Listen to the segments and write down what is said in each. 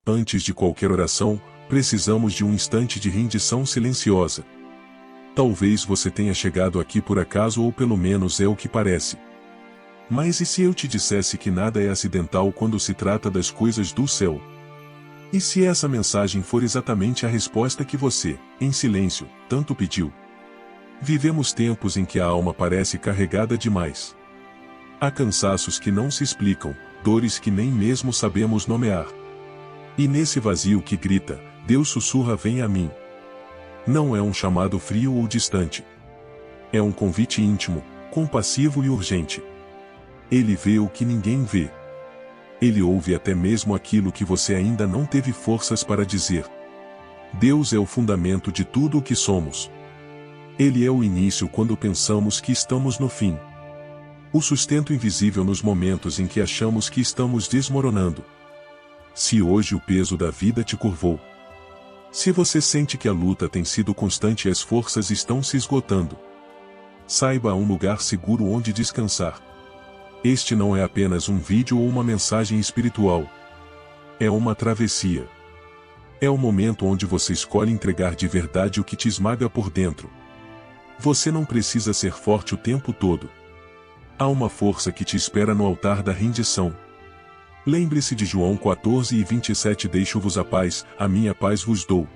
Antes de qualquer oração, precisamos de um instante de rendição silenciosa. Talvez você tenha chegado aqui por acaso ou pelo menos é o que parece. Mas e se eu te dissesse que nada é acidental quando se trata das coisas do céu? E se essa mensagem for exatamente a resposta que você, em silêncio, tanto pediu? Vivemos tempos em que a alma parece carregada demais. Há cansaços que não se explicam, dores que nem mesmo sabemos nomear. E nesse vazio que grita, Deus sussurra: vem a mim. Não é um chamado frio ou distante. É um convite íntimo, compassivo e urgente. Ele vê o que ninguém vê. Ele ouve até mesmo aquilo que você ainda não teve forças para dizer. Deus é o fundamento de tudo o que somos. Ele é o início quando pensamos que estamos no fim. O sustento invisível nos momentos em que achamos que estamos desmoronando. Se hoje o peso da vida te curvou. Se você sente que a luta tem sido constante e as forças estão se esgotando, saiba, há um lugar seguro onde descansar. Este não é apenas um vídeo ou uma mensagem espiritual. É uma travessia. É o momento onde você escolhe entregar de verdade o que te esmaga por dentro. Você não precisa ser forte o tempo todo. Há uma força que te espera no altar da rendição. Lembre-se de João 14:27: Deixo-vos a paz, a minha paz vos dou.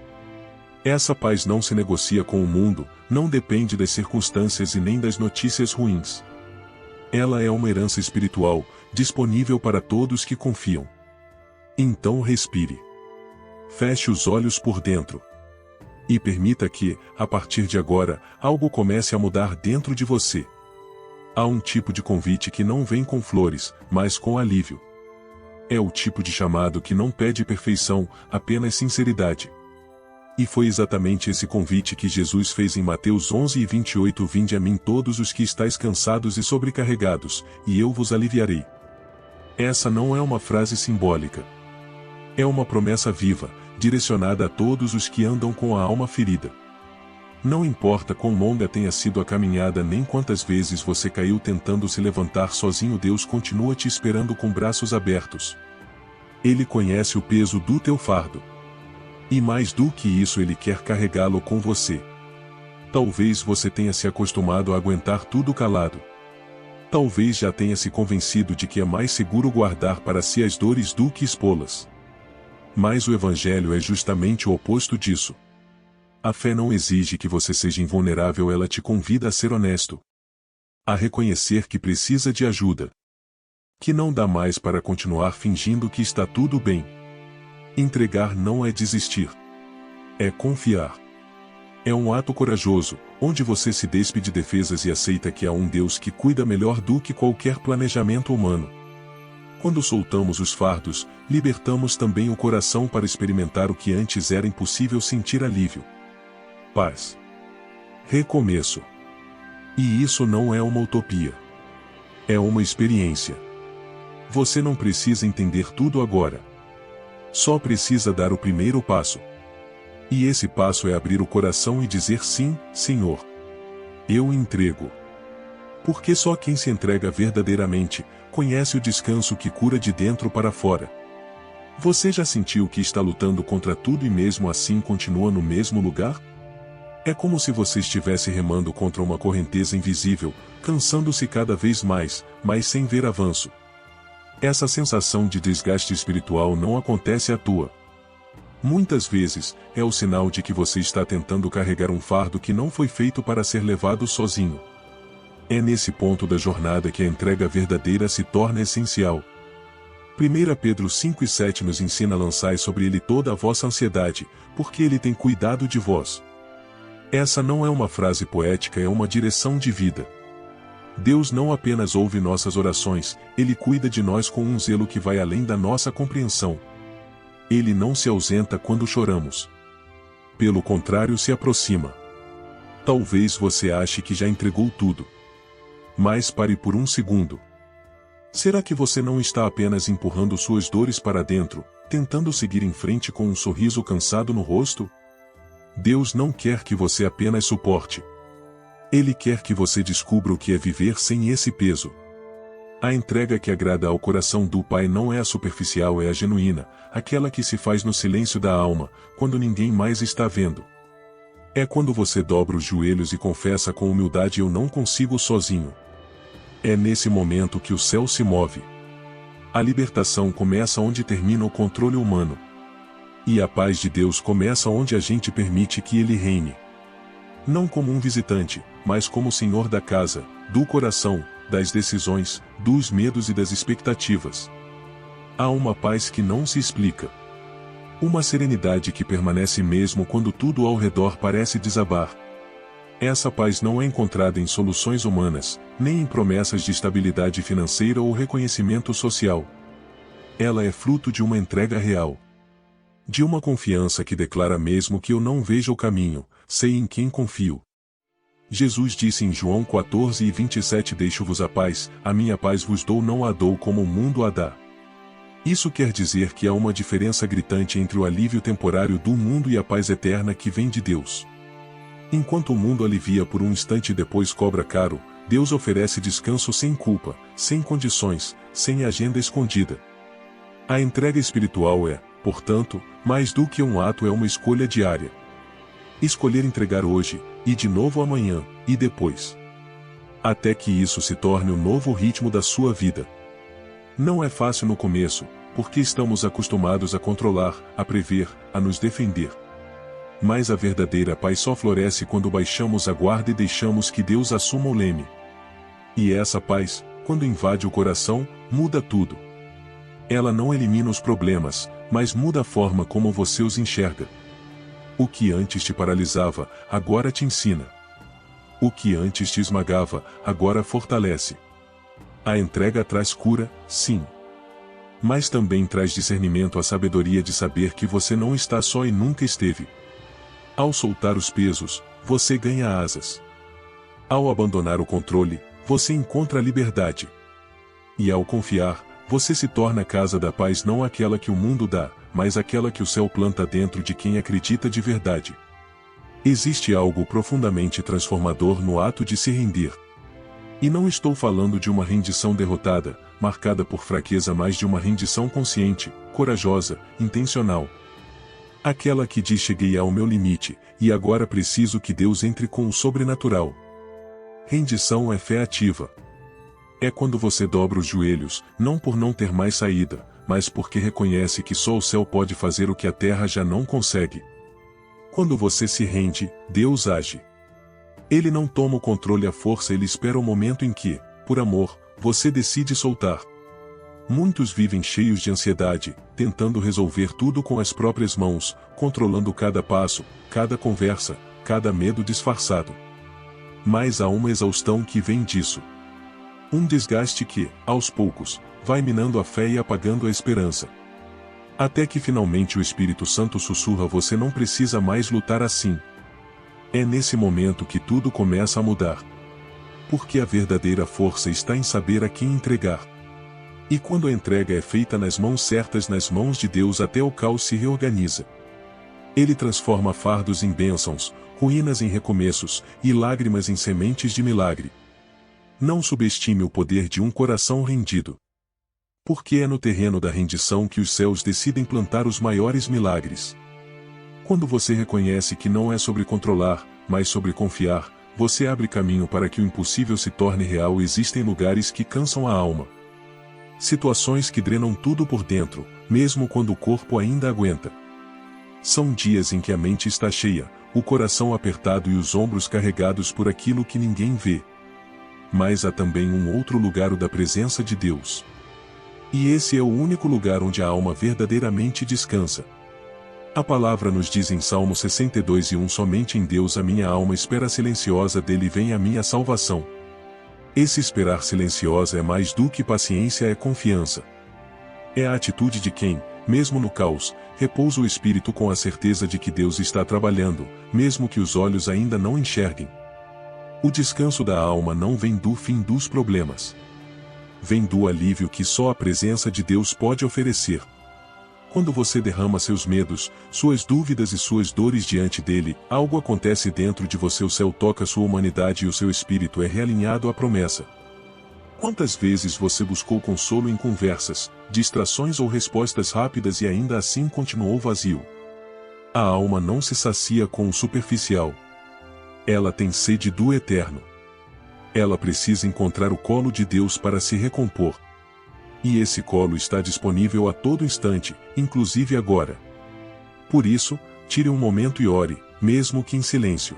Essa paz não se negocia com o mundo, não depende das circunstâncias e nem das notícias ruins. Ela é uma herança espiritual, disponível para todos que confiam. Então respire. Feche os olhos por dentro. E permita que, a partir de agora, algo comece a mudar dentro de você. Há um tipo de convite que não vem com flores, mas com alívio. É o tipo de chamado que não pede perfeição, apenas sinceridade. E foi exatamente esse convite que Jesus fez em Mateus 11:28: Vinde a mim todos os que estáis cansados e sobrecarregados, e eu vos aliviarei. Essa não é uma frase simbólica. É uma promessa viva, direcionada a todos os que andam com a alma ferida. Não importa quão longa tenha sido a caminhada nem quantas vezes você caiu tentando se levantar sozinho, Deus continua te esperando com braços abertos. Ele conhece o peso do teu fardo. E mais do que isso, Ele quer carregá-lo com você. Talvez você tenha se acostumado a aguentar tudo calado. Talvez já tenha se convencido de que é mais seguro guardar para si as dores do que expô-las. Mas o Evangelho é justamente o oposto disso. A fé não exige que você seja invulnerável, ela te convida a ser honesto. A reconhecer que precisa de ajuda. Que não dá mais para continuar fingindo que está tudo bem. Entregar não é desistir. É confiar. É um ato corajoso, onde você se despe de defesas e aceita que há um Deus que cuida melhor do que qualquer planejamento humano. Quando soltamos os fardos, libertamos também o coração para experimentar o que antes era impossível: sentir alívio. Paz. Recomeço. E isso não é uma utopia. É uma experiência. Você não precisa entender tudo agora. Só precisa dar o primeiro passo. E esse passo é abrir o coração e dizer: sim, Senhor. Eu entrego. Porque só quem se entrega verdadeiramente, conhece o descanso que cura de dentro para fora. Você já sentiu que está lutando contra tudo e mesmo assim continua no mesmo lugar? É como se você estivesse remando contra uma correnteza invisível, cansando-se cada vez mais, mas sem ver avanço. Essa sensação de desgaste espiritual não acontece à toa. Muitas vezes, é o sinal de que você está tentando carregar um fardo que não foi feito para ser levado sozinho. É nesse ponto da jornada que a entrega verdadeira se torna essencial. 1 Pedro 5:7 nos ensina: lançai sobre ele toda a vossa ansiedade, porque ele tem cuidado de vós. Essa não é uma frase poética, é uma direção de vida. Deus não apenas ouve nossas orações, Ele cuida de nós com um zelo que vai além da nossa compreensão. Ele não se ausenta quando choramos. Pelo contrário, se aproxima. Talvez você ache que já entregou tudo. Mas pare por um segundo. Será que você não está apenas empurrando suas dores para dentro, tentando seguir em frente com um sorriso cansado no rosto? Deus não quer que você apenas suporte. Ele quer que você descubra o que é viver sem esse peso. A entrega que agrada ao coração do Pai não é a superficial, é a genuína, aquela que se faz no silêncio da alma, quando ninguém mais está vendo. É quando você dobra os joelhos e confessa com humildade: eu não consigo sozinho. É nesse momento que o céu se move. A libertação começa onde termina o controle humano. E a paz de Deus começa onde a gente permite que Ele reine. Não como um visitante, mas como Senhor da casa, do coração, das decisões, dos medos e das expectativas. Há uma paz que não se explica. Uma serenidade que permanece mesmo quando tudo ao redor parece desabar. Essa paz não é encontrada em soluções humanas, nem em promessas de estabilidade financeira ou reconhecimento social. Ela é fruto de uma entrega real. De uma confiança que declara: mesmo que eu não veja o caminho, sei em quem confio. Jesus disse em João 14:27: deixo-vos a paz, a minha paz vos dou, não a dou como o mundo a dá. Isso quer dizer que há uma diferença gritante entre o alívio temporário do mundo e a paz eterna que vem de Deus. Enquanto o mundo alivia por um instante e depois cobra caro, Deus oferece descanso sem culpa, sem condições, sem agenda escondida. A entrega espiritual é, portanto, mais do que um ato, é uma escolha diária. Escolher entregar hoje, e de novo amanhã, e depois. Até que isso se torne o novo ritmo da sua vida. Não é fácil no começo, porque estamos acostumados a controlar, a prever, a nos defender. Mas a verdadeira paz só floresce quando baixamos a guarda e deixamos que Deus assuma o leme. E essa paz, quando invade o coração, muda tudo. Ela não elimina os problemas, mas muda a forma como você os enxerga. O que antes te paralisava, agora te ensina. O que antes te esmagava, agora fortalece. A entrega traz cura, sim. Mas também traz discernimento, a sabedoria de saber que você não está só e nunca esteve. Ao soltar os pesos, você ganha asas. Ao abandonar o controle, você encontra a liberdade. E ao confiar, você se torna a casa da paz, não aquela que o mundo dá, mas aquela que o céu planta dentro de quem acredita de verdade. Existe algo profundamente transformador no ato de se render. E não estou falando de uma rendição derrotada, marcada por fraqueza, mas de uma rendição consciente, corajosa, intencional. Aquela que diz: cheguei ao meu limite, e agora preciso que Deus entre com o sobrenatural. Rendição é fé ativa. É quando você dobra os joelhos, não por não ter mais saída, mas porque reconhece que só o céu pode fazer o que a terra já não consegue. Quando você se rende, Deus age. Ele não toma o controle à força, ele espera o momento em que, por amor, você decide soltar. Muitos vivem cheios de ansiedade, tentando resolver tudo com as próprias mãos, controlando cada passo, cada conversa, cada medo disfarçado. Mas há uma exaustão que vem disso. Um desgaste que, aos poucos, vai minando a fé e apagando a esperança. Até que finalmente o Espírito Santo sussurra: você não precisa mais lutar assim. É nesse momento que tudo começa a mudar. Porque a verdadeira força está em saber a quem entregar. E quando a entrega é feita nas mãos certas, nas mãos de Deus, até o caos se reorganiza. Ele transforma fardos em bênçãos, ruínas em recomeços, e lágrimas em sementes de milagre. Não subestime o poder de um coração rendido. Porque é no terreno da rendição que os céus decidem plantar os maiores milagres. Quando você reconhece que não é sobre controlar, mas sobre confiar, você abre caminho para que o impossível se torne real. Existem lugares que cansam a alma. Situações que drenam tudo por dentro, mesmo quando o corpo ainda aguenta. São dias em que a mente está cheia, o coração apertado e os ombros carregados por aquilo que ninguém vê. Mas há também um outro lugar, o da presença de Deus. E esse é o único lugar onde a alma verdadeiramente descansa. A palavra nos diz em Salmo 62:1: somente em Deus a minha alma espera silenciosa, dele vem a minha salvação. Esse esperar silenciosa é mais do que paciência, é confiança. É a atitude de quem, mesmo no caos, repousa o espírito com a certeza de que Deus está trabalhando, mesmo que os olhos ainda não enxerguem. O descanso da alma não vem do fim dos problemas. Vem do alívio que só a presença de Deus pode oferecer. Quando você derrama seus medos, suas dúvidas e suas dores diante dele, algo acontece dentro de você, o céu toca sua humanidade e o seu espírito é realinhado à promessa. Quantas vezes você buscou consolo em conversas, distrações ou respostas rápidas e ainda assim continuou vazio? A alma não se sacia com o superficial. Ela tem sede do eterno. Ela precisa encontrar o colo de Deus para se recompor. E esse colo está disponível a todo instante, inclusive agora. Por isso, tire um momento e ore, mesmo que em silêncio.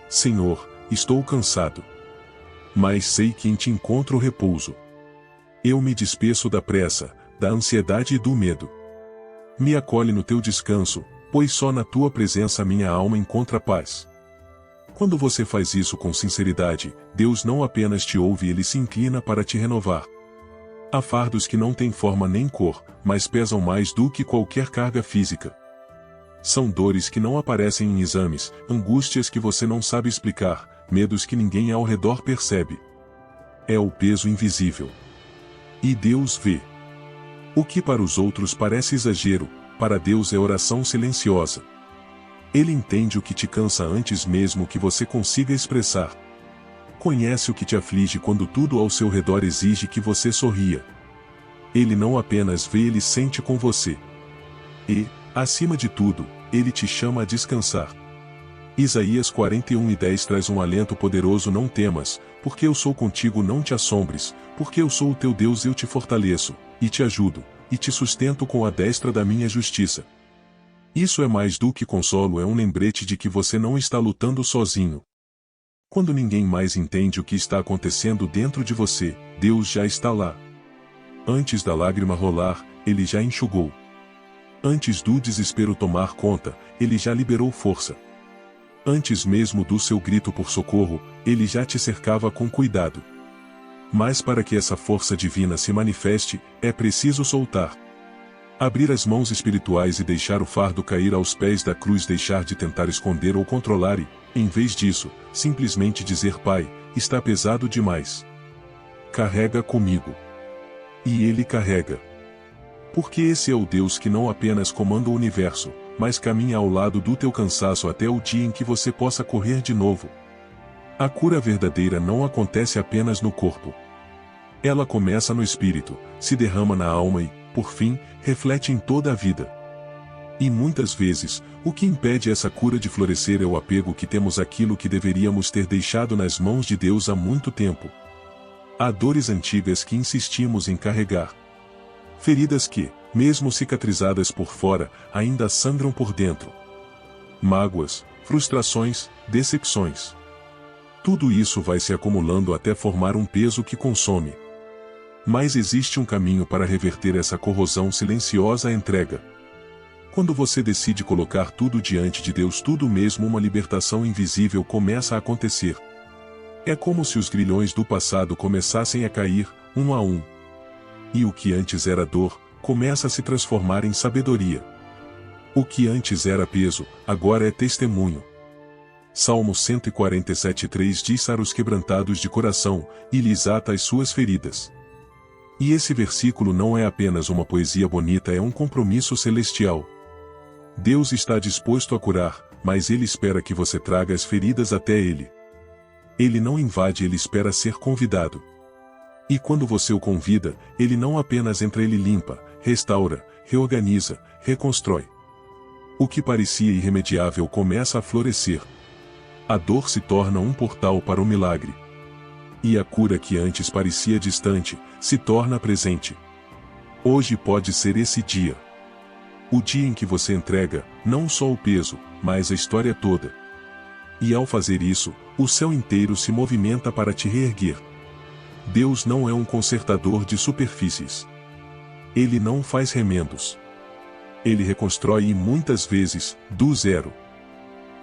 Senhor, estou cansado. Mas sei que em ti encontro repouso. Eu me despeço da pressa, da ansiedade e do medo. Me acolhe no teu descanso, pois só na tua presença minha alma encontra paz. Quando você faz isso com sinceridade, Deus não apenas te ouve, ele se inclina para te renovar. Há fardos que não têm forma nem cor, mas pesam mais do que qualquer carga física. São dores que não aparecem em exames, angústias que você não sabe explicar, medos que ninguém ao redor percebe. É o peso invisível. E Deus vê. O que para os outros parece exagero, para Deus é oração silenciosa. Ele entende o que te cansa antes mesmo que você consiga expressar. Conhece o que te aflige quando tudo ao seu redor exige que você sorria. Ele não apenas vê, ele sente com você. E, acima de tudo, ele te chama a descansar. Isaías 41:10 traz um alento poderoso: não temas, porque eu sou contigo, não te assombres, porque eu sou o teu Deus, eu te fortaleço, e te ajudo, e te sustento com a destra da minha justiça. Isso é mais do que consolo, é um lembrete de que você não está lutando sozinho. Quando ninguém mais entende o que está acontecendo dentro de você, Deus já está lá. Antes da lágrima rolar, Ele já enxugou. Antes do desespero tomar conta, Ele já liberou força. Antes mesmo do seu grito por socorro, Ele já te cercava com cuidado. Mas para que essa força divina se manifeste, é preciso soltar. Abrir as mãos espirituais e deixar o fardo cair aos pés da cruz, deixar de tentar esconder ou controlar e, em vez disso, simplesmente dizer: Pai, está pesado demais. Carrega comigo. E Ele carrega. Porque esse é o Deus que não apenas comanda o universo, mas caminha ao lado do teu cansaço até o dia em que você possa correr de novo. A cura verdadeira não acontece apenas no corpo. Ela começa no espírito, se derrama na alma e, por fim, reflete em toda a vida. E muitas vezes, o que impede essa cura de florescer é o apego que temos àquilo que deveríamos ter deixado nas mãos de Deus há muito tempo. Há dores antigas que insistimos em carregar. Feridas que, mesmo cicatrizadas por fora, ainda sangram por dentro. Mágoas, frustrações, decepções. Tudo isso vai se acumulando até formar um peso que consome. Mas existe um caminho para reverter essa corrosão silenciosa: a entrega. Quando você decide colocar tudo diante de Deus, tudo mesmo, uma libertação invisível começa a acontecer. É como se os grilhões do passado começassem a cair, um a um. E o que antes era dor, começa a se transformar em sabedoria. O que antes era peso, agora é testemunho. Salmo 147:3 diz: Sara os quebrantados de coração, e lhes ata as suas feridas. E esse versículo não é apenas uma poesia bonita, é um compromisso celestial. Deus está disposto a curar, mas Ele espera que você traga as feridas até Ele. Ele não invade, Ele espera ser convidado. E quando você o convida, Ele não apenas entra, Ele limpa, restaura, reorganiza, reconstrói. O que parecia irremediável começa a florescer. A dor se torna um portal para o milagre. E a cura que antes parecia distante, se torna presente. Hoje pode ser esse dia. O dia em que você entrega, não só o peso, mas a história toda. E ao fazer isso, o céu inteiro se movimenta para te reerguer. Deus não é um consertador de superfícies. Ele não faz remendos. Ele reconstrói, e muitas vezes, do zero.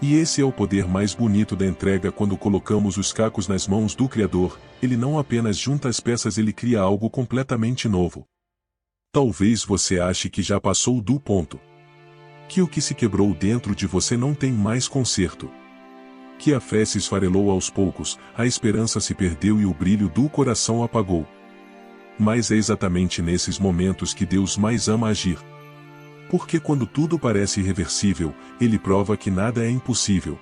E esse é o poder mais bonito da entrega. Quando colocamos os cacos nas mãos do Criador, Ele não apenas junta as peças, Ele cria algo completamente novo. Talvez você ache que já passou do ponto. Que o que se quebrou dentro de você não tem mais conserto. Que a fé se esfarelou aos poucos, a esperança se perdeu e o brilho do coração apagou. Mas é exatamente nesses momentos que Deus mais ama agir. Porque quando tudo parece irreversível, Ele prova que nada é impossível.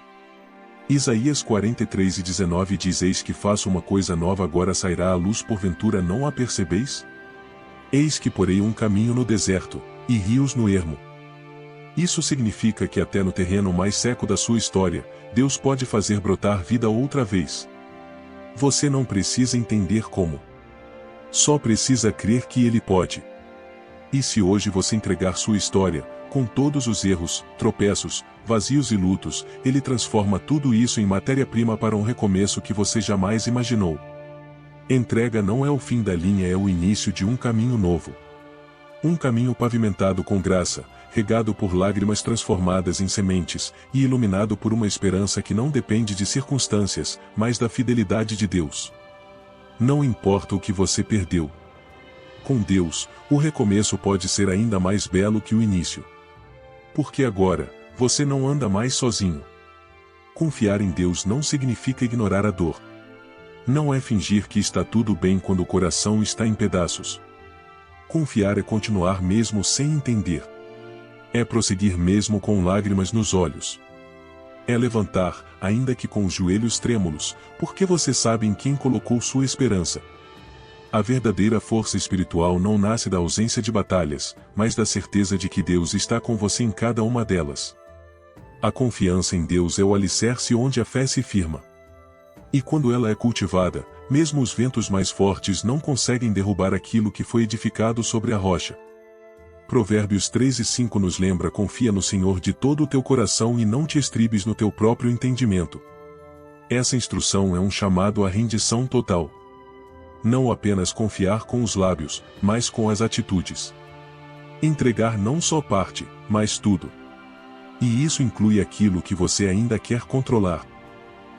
Isaías 43:19 diz: Eis que faço uma coisa nova, agora sairá à luz, porventura não a percebeis? Eis que porei um caminho no deserto, e rios no ermo. Isso significa que até no terreno mais seco da sua história, Deus pode fazer brotar vida outra vez. Você não precisa entender como. Só precisa crer que Ele pode. E se hoje você entregar sua história, com todos os erros, tropeços, vazios e lutos, Ele transforma tudo isso em matéria-prima para um recomeço que você jamais imaginou. Entrega não é o fim da linha, é o início de um caminho novo. Um caminho pavimentado com graça, regado por lágrimas transformadas em sementes, e iluminado por uma esperança que não depende de circunstâncias, mas da fidelidade de Deus. Não importa o que você perdeu. Com Deus, o recomeço pode ser ainda mais belo que o início. Porque agora, você não anda mais sozinho. Confiar em Deus não significa ignorar a dor. Não é fingir que está tudo bem quando o coração está em pedaços. Confiar é continuar mesmo sem entender. É prosseguir mesmo com lágrimas nos olhos. É levantar, ainda que com os joelhos trêmulos, porque você sabe em quem colocou sua esperança. A verdadeira força espiritual não nasce da ausência de batalhas, mas da certeza de que Deus está com você em cada uma delas. A confiança em Deus é o alicerce onde a fé se firma. E quando ela é cultivada, mesmo os ventos mais fortes não conseguem derrubar aquilo que foi edificado sobre a rocha. Provérbios 3:5 nos lembra: confia no Senhor de todo o teu coração e não te estribes no teu próprio entendimento. Essa instrução é um chamado à rendição total. Não apenas confiar com os lábios, mas com as atitudes. Entregar não só parte, mas tudo. E isso inclui aquilo que você ainda quer controlar.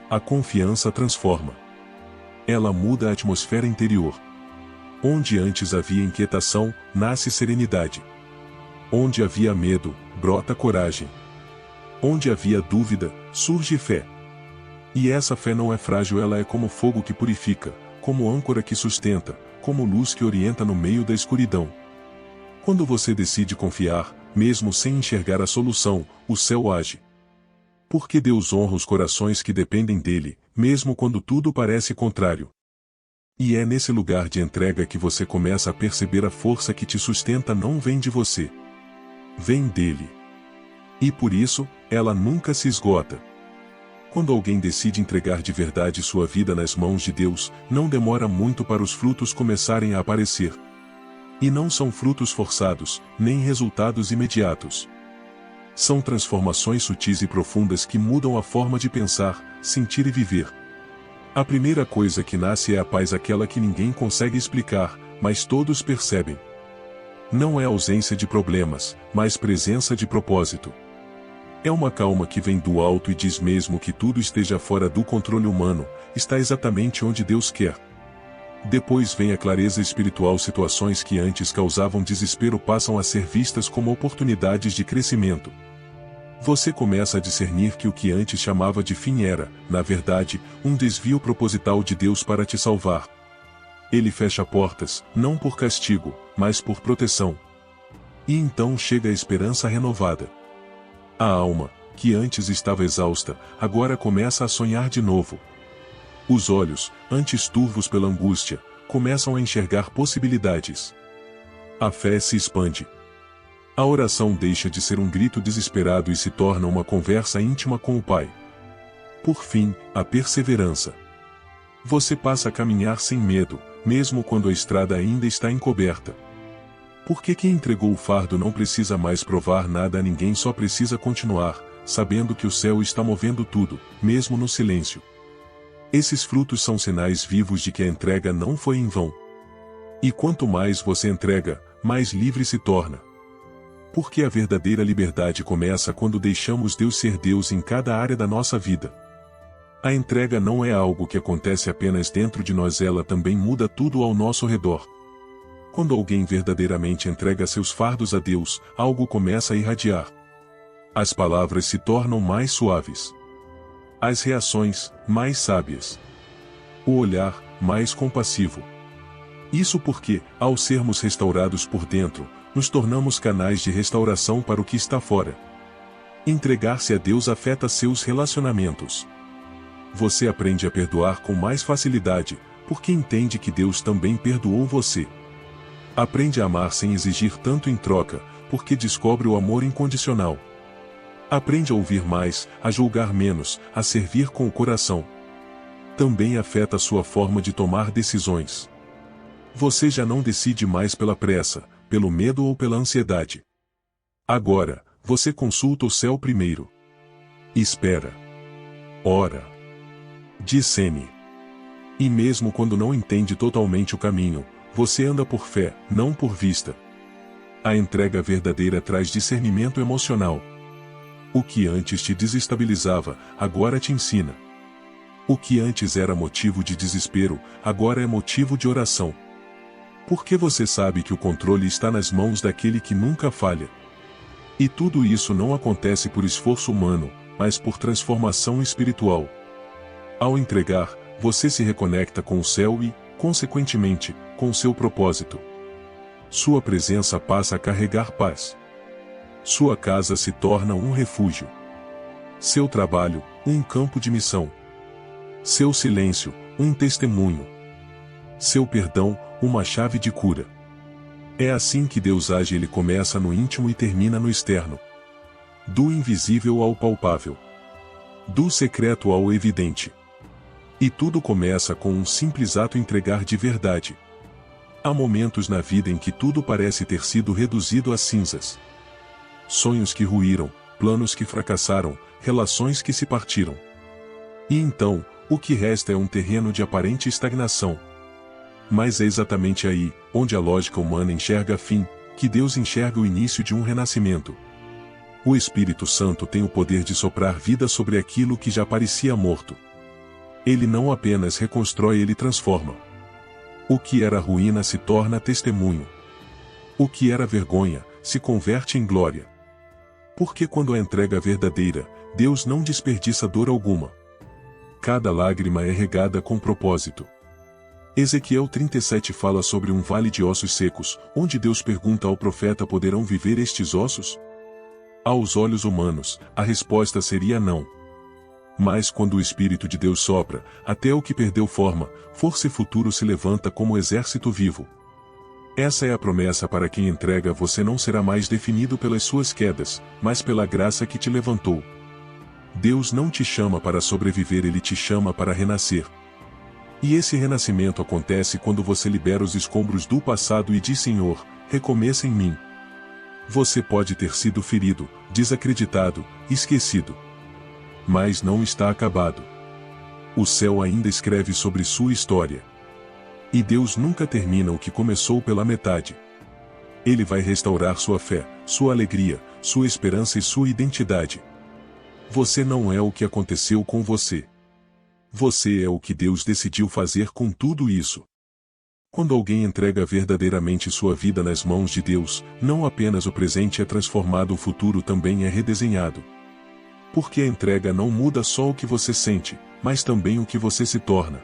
A confiança transforma. Ela muda a atmosfera interior. Onde antes havia inquietação, nasce serenidade. Onde havia medo, brota coragem. Onde havia dúvida, surge fé. E essa fé não é frágil, ela é como fogo que purifica, como âncora que sustenta, como luz que orienta no meio da escuridão. Quando você decide confiar, mesmo sem enxergar a solução, o céu age. Porque Deus honra os corações que dependem dele, mesmo quando tudo parece contrário. E é nesse lugar de entrega que você começa a perceber a força que te sustenta não vem de você. Vem dele. E por isso, ela nunca se esgota. Quando alguém decide entregar de verdade sua vida nas mãos de Deus, não demora muito para os frutos começarem a aparecer. E não são frutos forçados, nem resultados imediatos. São transformações sutis e profundas que mudam a forma de pensar, sentir e viver. A primeira coisa que nasce é a paz, aquela que ninguém consegue explicar, mas todos percebem. Não é ausência de problemas, mas presença de propósito. É uma calma que vem do alto e diz: mesmo que tudo esteja fora do controle humano, está exatamente onde Deus quer. Depois vem a clareza espiritual. Situações que antes causavam desespero passam a ser vistas como oportunidades de crescimento. Você começa a discernir que o que antes chamava de fim era, na verdade, um desvio proposital de Deus para te salvar. Ele fecha portas, não por castigo, mas por proteção. E então chega a esperança renovada. A alma, que antes estava exausta, agora começa a sonhar de novo. Os olhos, antes turvos pela angústia, começam a enxergar possibilidades. A fé se expande. A oração deixa de ser um grito desesperado e se torna uma conversa íntima com o Pai. Por fim, a perseverança. Você passa a caminhar sem medo, mesmo quando a estrada ainda está encoberta. Porque quem entregou o fardo não precisa mais provar nada a ninguém, só precisa continuar, sabendo que o céu está movendo tudo, mesmo no silêncio. Esses frutos são sinais vivos de que a entrega não foi em vão. E quanto mais você entrega, mais livre se torna. Porque a verdadeira liberdade começa quando deixamos Deus ser Deus em cada área da nossa vida. A entrega não é algo que acontece apenas dentro de nós, ela também muda tudo ao nosso redor. Quando alguém verdadeiramente entrega seus fardos a Deus, algo começa a irradiar. As palavras se tornam mais suaves. As reações, mais sábias. O olhar, mais compassivo. Isso porque, ao sermos restaurados por dentro, nos tornamos canais de restauração para o que está fora. Entregar-se a Deus afeta seus relacionamentos. Você aprende a perdoar com mais facilidade, porque entende que Deus também perdoou você. Aprende a amar sem exigir tanto em troca, porque descobre o amor incondicional. Aprende a ouvir mais, a julgar menos, a servir com o coração. Também afeta sua forma de tomar decisões. Você já não decide mais pela pressa, pelo medo ou pela ansiedade. Agora, você consulta o céu primeiro. Espera. Ora. Discerne. E mesmo quando não entende totalmente o caminho, você anda por fé, não por vista. A entrega verdadeira traz discernimento emocional. O que antes te desestabilizava, agora te ensina. O que antes era motivo de desespero, agora é motivo de oração. Porque você sabe que o controle está nas mãos daquele que nunca falha. E tudo isso não acontece por esforço humano, mas por transformação espiritual. Ao entregar, você se reconecta com o céu e, consequentemente, com seu propósito. Sua presença passa a carregar paz. Sua casa se torna um refúgio. Seu trabalho, um campo de missão. Seu silêncio, um testemunho. Seu perdão, uma chave de cura. É assim que Deus age. Ele começa no íntimo e termina no externo. Do invisível ao palpável. Do secreto ao evidente. E tudo começa com um simples ato: entregar de verdade. Há momentos na vida em que tudo parece ter sido reduzido a cinzas. Sonhos que ruíram, planos que fracassaram, relações que se partiram. E então, o que resta é um terreno de aparente estagnação. Mas é exatamente aí, onde a lógica humana enxerga fim, que Deus enxerga o início de um renascimento. O Espírito Santo tem o poder de soprar vida sobre aquilo que já parecia morto. Ele não apenas reconstrói, ele transforma. O que era ruína se torna testemunho. O que era vergonha, se converte em glória. Porque quando a entrega é verdadeira, Deus não desperdiça dor alguma. Cada lágrima é regada com propósito. Ezequiel 37 fala sobre um vale de ossos secos, onde Deus pergunta ao profeta: poderão viver estes ossos? Aos olhos humanos, a resposta seria não. Mas quando o Espírito de Deus sopra, até o que perdeu forma, força e futuro se levanta como exército vivo. Essa é a promessa para quem entrega. Você não será mais definido pelas suas quedas, mas pela graça que te levantou. Deus não te chama para sobreviver, Ele te chama para renascer. E esse renascimento acontece quando você libera os escombros do passado e diz: Senhor, recomeça em mim. Você pode ter sido ferido, desacreditado, esquecido. Mas não está acabado. O céu ainda escreve sobre sua história. E Deus nunca termina o que começou pela metade. Ele vai restaurar sua fé, sua alegria, sua esperança e sua identidade. Você não é o que aconteceu com você. Você é o que Deus decidiu fazer com tudo isso. Quando alguém entrega verdadeiramente sua vida nas mãos de Deus, não apenas o presente é transformado, o futuro também é redesenhado. Porque a entrega não muda só o que você sente, mas também o que você se torna.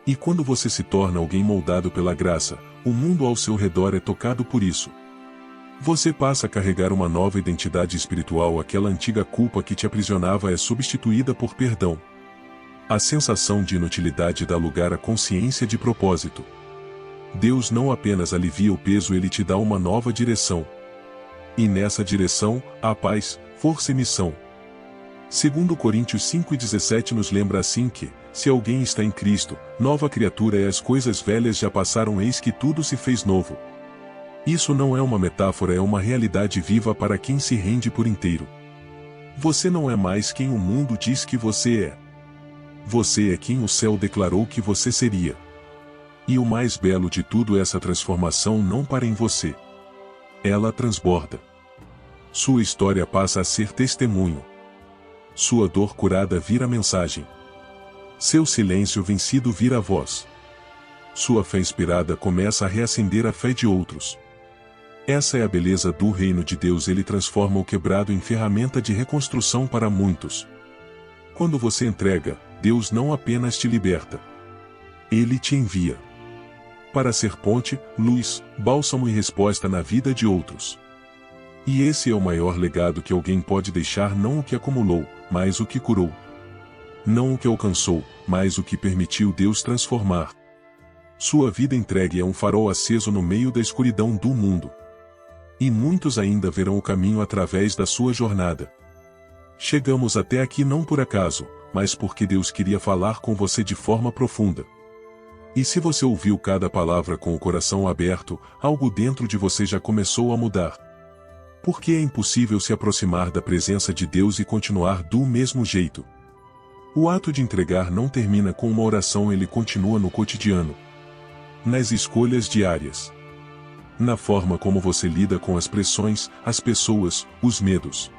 E quando você se torna alguém moldado pela graça, o mundo ao seu redor é tocado por isso. Você passa a carregar uma nova identidade espiritual. Aquela antiga culpa que te aprisionava é substituída por perdão. A sensação de inutilidade dá lugar à consciência de propósito. Deus não apenas alivia o peso, Ele te dá uma nova direção. E nessa direção, há paz, força e missão. 2 Coríntios 5:17 nos lembra assim que, se alguém está em Cristo, nova criatura é, as coisas velhas já passaram, eis que tudo se fez novo. Isso não é uma metáfora, é uma realidade viva para quem se rende por inteiro. Você não é mais quem o mundo diz que você é. Você é quem o céu declarou que você seria. E o mais belo de tudo, essa transformação não para em você. Ela transborda. Sua história passa a ser testemunho. Sua dor curada vira mensagem. Seu silêncio vencido vira voz. Sua fé inspirada começa a reacender a fé de outros. Essa é a beleza do reino de Deus. Ele transforma o quebrado em ferramenta de reconstrução para muitos. Quando você entrega, Deus não apenas te liberta. Ele te envia para ser ponte, luz, bálsamo e resposta na vida de outros. E esse é o maior legado que alguém pode deixar, não o que acumulou, mas o que curou. não o que alcançou, mas o que permitiu Deus transformar. Sua vida entregue é um farol aceso no meio da escuridão do mundo. E muitos ainda verão o caminho através da sua jornada. Chegamos até aqui não por acaso, mas porque Deus queria falar com você de forma profunda. E se você ouviu cada palavra com o coração aberto, algo dentro de você já começou a mudar. Porque é impossível se aproximar da presença de Deus e continuar do mesmo jeito. O ato de entregar não termina com uma oração, ele continua no cotidiano. Nas escolhas diárias. Na forma como você lida com as pressões, as pessoas, os medos.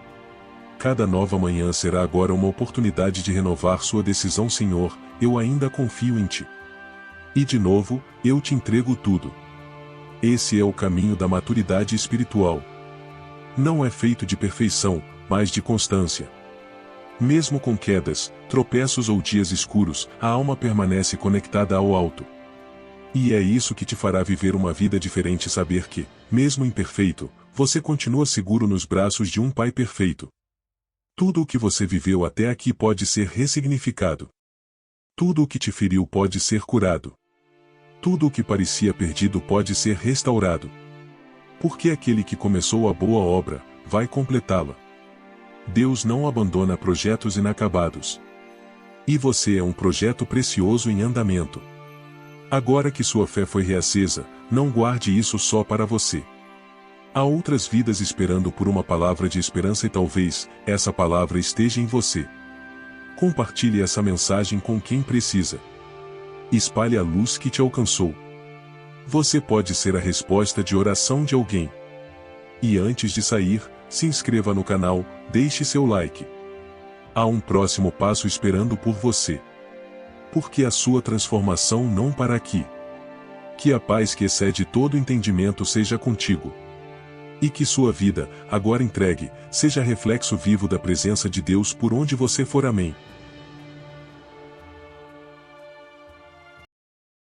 Cada nova manhã será agora uma oportunidade de renovar sua decisão. Senhor, eu ainda confio em Ti. E de novo, eu te entrego tudo. Esse é o caminho da maturidade espiritual. Não é feito de perfeição, mas de constância. Mesmo com quedas, tropeços ou dias escuros, a alma permanece conectada ao alto. E é isso que te fará viver uma vida diferente, saber que, mesmo imperfeito, você continua seguro nos braços de um Pai perfeito. Tudo o que você viveu até aqui pode ser ressignificado. Tudo o que te feriu pode ser curado. Tudo o que parecia perdido pode ser restaurado. Porque aquele que começou a boa obra, vai completá-la. Deus não abandona projetos inacabados. E você é um projeto precioso em andamento. Agora que sua fé foi reacesa, não guarde isso só para você. Há outras vidas esperando por uma palavra de esperança e talvez essa palavra esteja em você. Compartilhe essa mensagem com quem precisa. Espalhe a luz que te alcançou. Você pode ser a resposta de oração de alguém. E antes de sair, se inscreva no canal, deixe seu like. Há um próximo passo esperando por você. Porque a sua transformação não para aqui. Que a paz que excede todo entendimento seja contigo. E que sua vida, agora entregue, seja reflexo vivo da presença de Deus por onde você for. Amém.